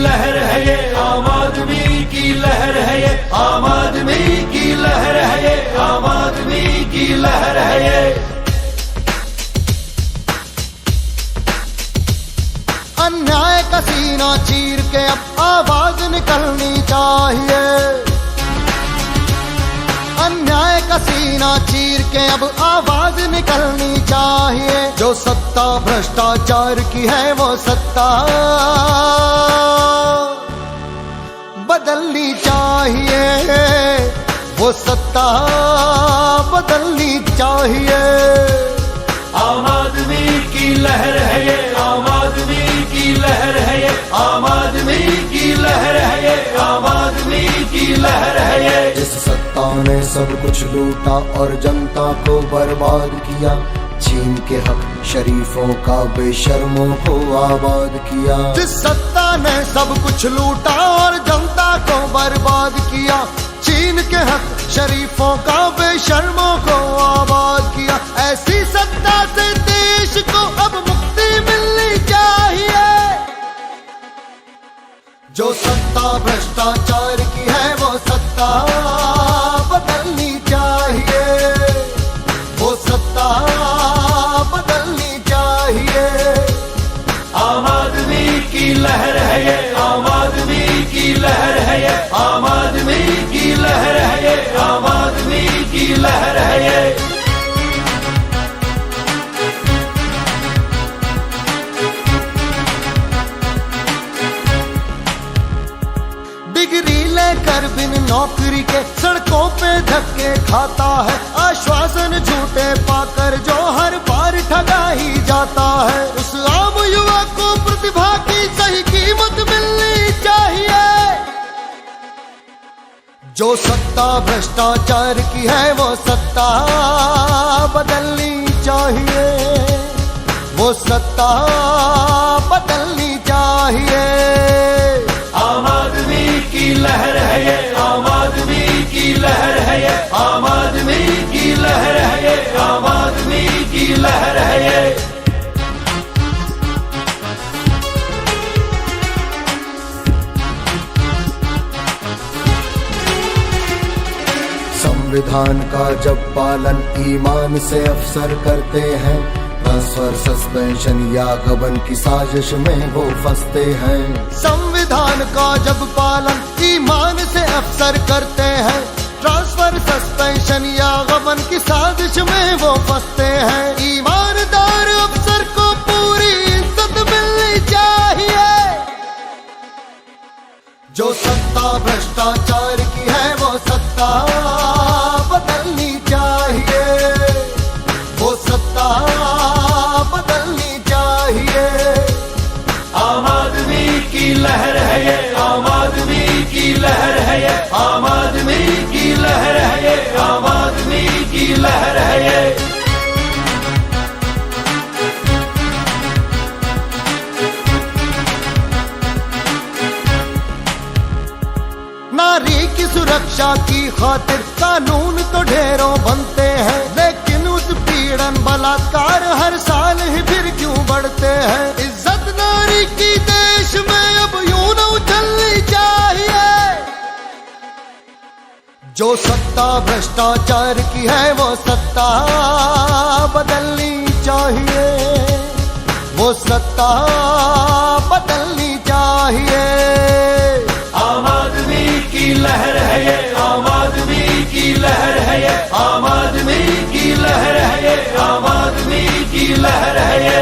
लहर है ये, आम आदमी की लहर है ये, आम आदमी की लहर है ये, आम आदमी की लहर है ये। अन्याय का सीना चीर के अब आवाज निकलनी चाहिए, अन्याय का सीना चीर के अब आवाज निकलनी चाहिए। जो सत्ता भ्रष्टाचार की है वो सत्ता बदलनी चाहिए, वो सत्ता बदलनी चाहिए। आम आदमी की लहर है ये, आम आदमी की लहर है ये, आम आदमी की लहर है ये, आम आदमी की लहर है ये। इस सत्ता ने सब कुछ लूटा और जनता को बर्बाद किया, छीन के हक शरीफों का बेशर्मों को आबाद किया। जिस सत्ता ने सब कुछ लूटा और जनता को बर्बाद किया, छीन के हक शरीफों का बेशर्मों को आबाद किया। ऐसी सत्ता से देश को अब मुक्ति मिलनी चाहिए। जो सत्ता भ्रष्टाचार की है वो सत्ता बदलनी चाहिए, वो सत्ता बदलनी चाहिए। आम आदमी की लहर है ये, आम आदमी की लहर है ये, आम आदमी की लहर है ये, आम आदमी की लहर है ये। डिग्री लेकर बिन नौकरी के सड़कों पे धक्के खाता है, आश्वासन झूठे पाकर जो हर बार ठगा ही जाता है। उस आम युवा को प्रतिभा की सही कीमत मिलनी चाहिए। जो सत्ता भ्रष्टाचार की है वो सत्ता बदलनी चाहिए, वो सत्ता बदलनी चाहिए। आम आदमी की लहर है ये, आम आदमी की लहर है ये, आम आदमी की लहर है ये, आम आदमी की लहर है ये। संविधान का जब पालन ईमान से अफसर करते हैं, ट्रांसफर सस्पेंशन या गबन की साजिश में वो फंसते हैं। संविधान का जब पालन ईमान से अफसर करते हैं, ट्रांसफर सस्पेंशन या गबन की साजिश में वो फंसते हैं। ईमानदार अफसर को पूरी इज्जत मिलनी चाहिए। जो सत्ता भ्रष्टाचार की है वो सत्ता बदलनी चाहिए, वो सत्ता बदलनी चाहिए। आम आदमी की लहर है ये, आम आदमी की लहर है ये, आम आदमी की लहर है ये, आम आदमी की लहर है ये। नारी की सुरक्षा की खातिर कानून तो ढेरों बनते हैं, लेकिन उत्पीड़न बलात्कार हर साल ही फिर क्यों बढ़ते हैं। इज्जत नारी की देश में अब यूं न उछलनी चाहिए। जो सत्ता भ्रष्टाचार की है वो सत्ता बदलनी चाहिए, वो सत्ता बदलनी चाहिए। आम आदमी की लहर है ये, आम आदमी की लहर है ये, आम आदमी की लहर है ये, आम आदमी की लहर है ये।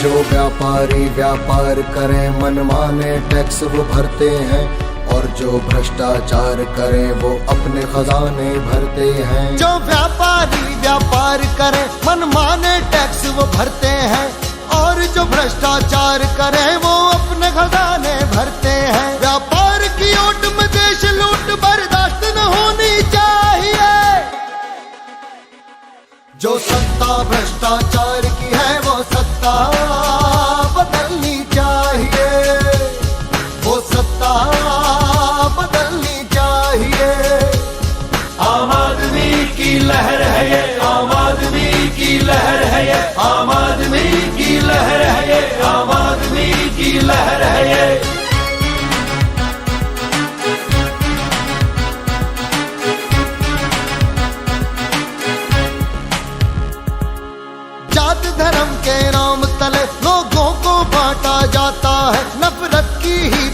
जो व्यापारी व्यापार करें मनमाने टैक्स वो भरते हैं, और जो भ्रष्टाचार करें वो अपने खजाने भरते हैं। जो व्यापारी व्यापार करें मनमाने टैक्स वो भरते हैं, और जो भ्रष्टाचार करें वो अपने खजाने भरते हैं। व्यापार की ओट में देश लूट बर्दाश्त न होनी चाहिए। जो सत्ता भ्रष्टाचार की है वो सत्ता बदलनी चाहिए, वो सत्ता बदलनी चाहिए। आम आदमी की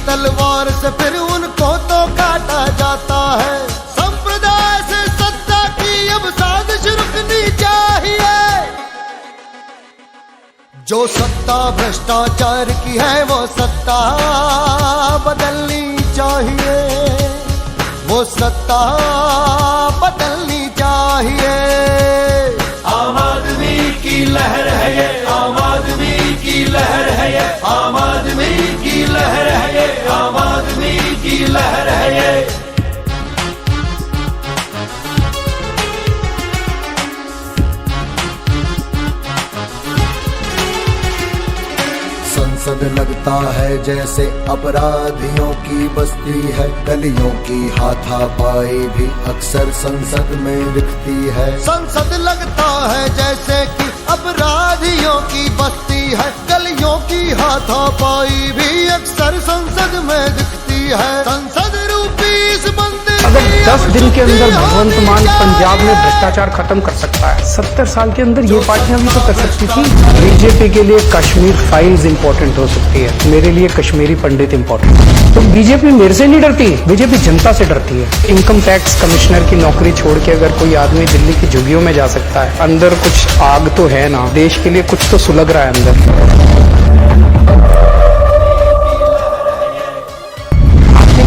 तलवार से फिर उनको तो काटा जाता है। संप्रदाय से सत्ता की अब साजिश रुकनी चाहिए। जो सत्ता भ्रष्टाचार की है वो सत्ता बदलनी चाहिए, वो सत्ता बदलनी चाहिए। आम आदमी की लहर है ये, आम आदमी की लहर है ये, आम आदमी की लहर है ये, आम आदमी की लहर है ये। संसद लगता है जैसे अपराधियों की बस्ती है। गलियों की हाथापाई भी अक्सर संसद में दिखती है। संसद लगता है जैसे कि अपराधियों की बस्ती है। गलियों की हाथापाई भी अक्सर संसद में दिखती है। संसद रूपी इस मंदिर अगर 10 दिन के अंदर भगवंत मान पंजाब में भ्रष्टाचार खत्म कर सकता है, 70 साल के अंदर ये पार्टियां भी तो कर सकती थी। बीजेपी के लिए कश्मीर फाइल्स इंपॉर्टेंट हो सकती है, मेरे लिए कश्मीरी पंडित इंपॉर्टेंट। तो बीजेपी मेरे से नहीं डरती, बीजेपी जनता से डरती है। इनकम टैक्स कमिश्नर की नौकरी छोड़ के अगर कोई आदमी दिल्ली की झुग्गियों में जा सकता है, अंदर कुछ आग तो है ना, देश के लिए कुछ तो सुलग रहा है अंदर।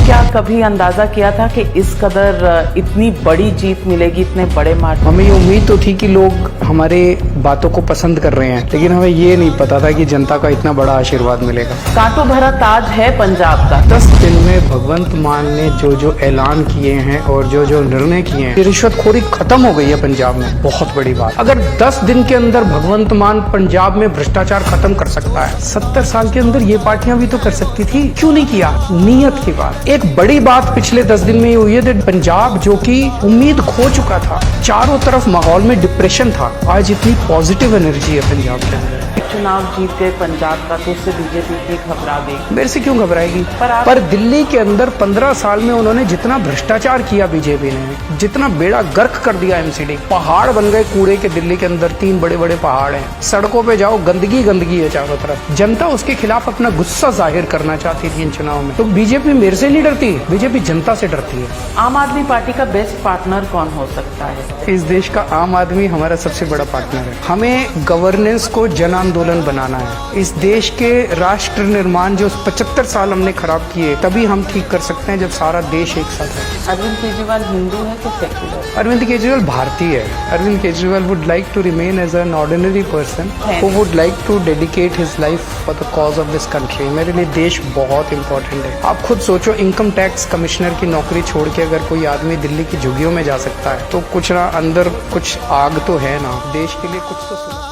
क्या कभी अंदाजा किया था कि इस कदर इतनी बड़ी जीत मिलेगी, इतने बड़े मार्जिन? हमें ये उम्मीद तो थी कि लोग हमारे बातों को पसंद कर रहे हैं, लेकिन हमें ये नहीं पता था कि जनता का इतना बड़ा आशीर्वाद मिलेगा। कांटों भरा ताज है पंजाब का। 10 दिन में भगवंत मान ने जो जो ऐलान किए हैं और जो जो निर्णय किए हैं, रिश्वतखोरी खत्म हो गई है पंजाब में। बहुत बड़ी बात। अगर 10 दिन के अंदर भगवंत मान पंजाब में भ्रष्टाचार खत्म कर सकता है, 70 साल के अंदर ये पार्टियां भी तो कर सकती थी, क्यों नहीं किया? नीयत की बात। एक बड़ी बात पिछले 10 दिन में ये हुई है कि पंजाब जो कि उम्मीद खो चुका था, चारों तरफ माहौल में डिप्रेशन था, आज इतनी पॉजिटिव एनर्जी है पंजाब के अंदर। चुनाव जीत गए पंजाब का तो उससे बीजेपी की घबरा गई। मेरे से क्यों घबराएगी? पर दिल्ली के अंदर 15 साल में उन्होंने जितना भ्रष्टाचार किया बीजेपी ने, जितना बेड़ा गर्क कर दिया एमसीडी, पहाड़ बन गए कूड़े के। दिल्ली के अंदर 3 बड़े बड़े पहाड़ हैं, सड़कों पे जाओ गंदगी गंदगी है चारों तरफ। जनता उसके खिलाफ अपना गुस्सा जाहिर करना चाहती थी इन चुनाव में। तो बीजेपी मेरे से नहीं डरती, बीजेपी जनता से डरती है। आम आदमी पार्टी का बेस्ट पार्टनर कौन हो सकता है? इस देश का आम आदमी हमारा सबसे बड़ा पार्टनर है। हमें गवर्नेंस को जन आंदोलन बनाना है। इस देश के राष्ट्र निर्माण जो 75 साल हमने खराब किए, तभी हम ठीक कर सकते हैं जब सारा देश एक साथ है। अरविंद केजरीवाल हिंदू है तो सेक्युलर? अरविंद केजरीवाल भारतीय है। Arvind Kejriwal would like to remain as an ordinary person who would like to dedicate his life for the cause of this country. मेरे लिए देश बहुत इंपॉर्टेंट है। आप खुद सोचो, इनकम टैक्स कमिश्नर की नौकरी छोड़ के अगर कोई आदमी दिल्ली की झुग्गियों में जा सकता है, तो कुछ ना अंदर कुछ आग तो है ना, देश के लिए कुछ तो